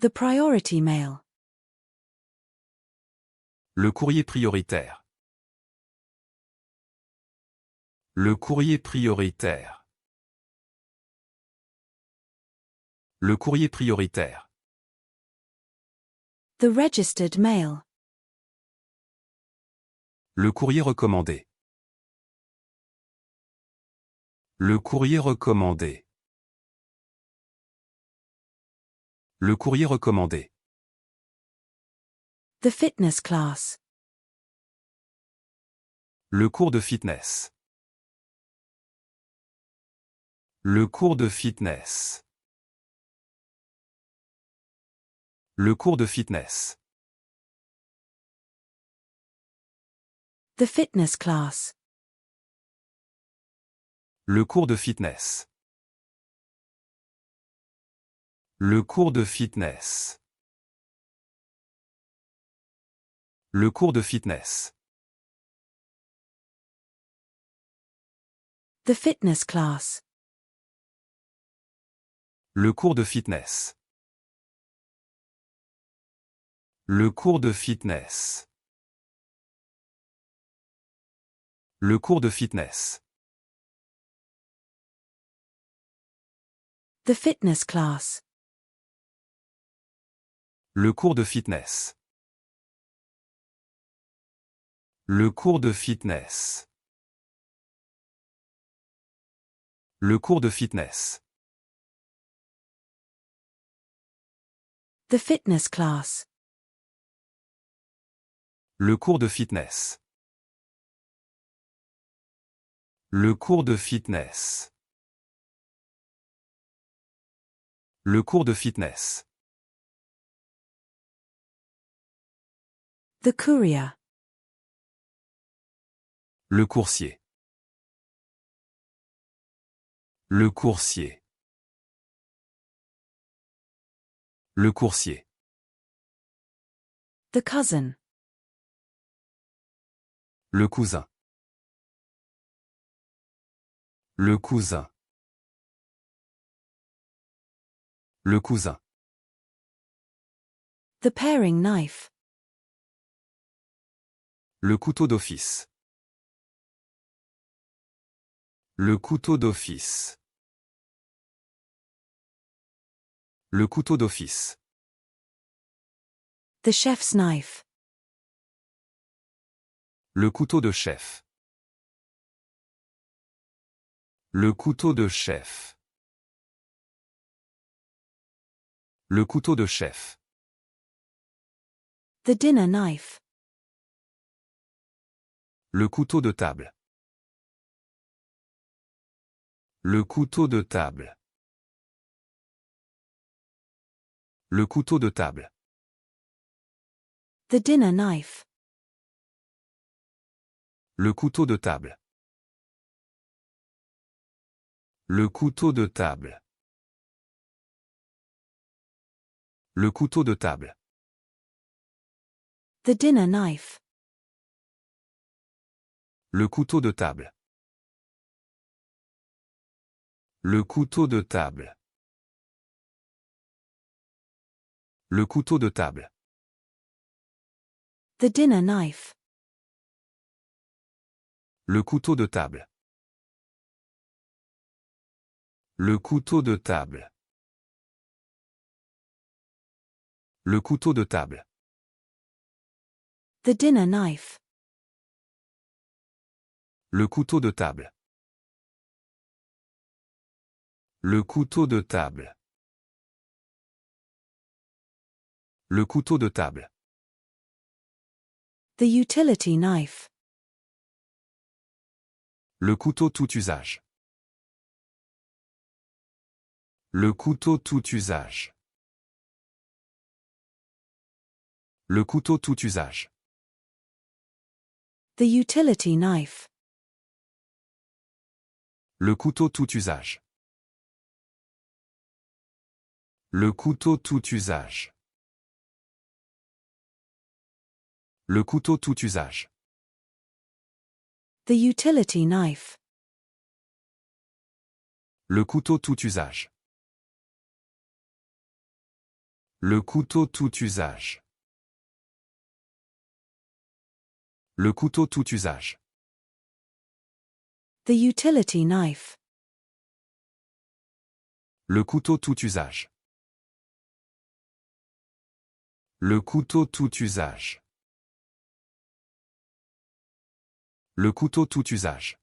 The priority mail. Le courrier prioritaire. Le courrier prioritaire. Le courrier prioritaire. The registered mail. Le courrier recommandé. Le courrier recommandé. Le courrier recommandé. The fitness class. Le cours de fitness. Le cours de fitness. Le cours de fitness. The fitness class. Le cours de fitness. Le cours de fitness. Le cours de fitness. The fitness class. Le cours de fitness. Le cours de fitness. Le cours de fitness. The fitness class. Le cours de fitness. Le cours de fitness. Le cours de fitness. The fitness class. Le cours de fitness. Le cours de fitness. Le cours de fitness. The courier. Le coursier. Le coursier. Le coursier. The cousin. Le cousin. Le cousin. Le cousin. The paring knife. Le couteau d'office. Le couteau d'office. Le couteau d'office. The chef's knife. Le couteau de chef. Le couteau de chef. Le couteau de chef. The dinner knife. Le couteau de table. Le couteau de table. Le couteau de table. The dinner knife. Le couteau de table. Le couteau de table. Le couteau de table. The dinner knife. Le couteau de table. Le couteau de table. Le couteau de table. The dinner knife. Le couteau de table. Le couteau de table. Le couteau de table. The dinner knife. Le couteau de table. Le couteau de table. Le couteau de table. The utility knife. Le couteau tout usage. Le couteau tout usage. Le couteau tout usage. The utility knife. Le couteau tout usage. Le couteau tout usage. Le couteau tout usage. The utility knife. Le couteau tout usage. Le couteau tout usage. Le couteau tout usage. The utility knife. Le couteau tout usage. Le couteau tout usage. Le couteau tout usage.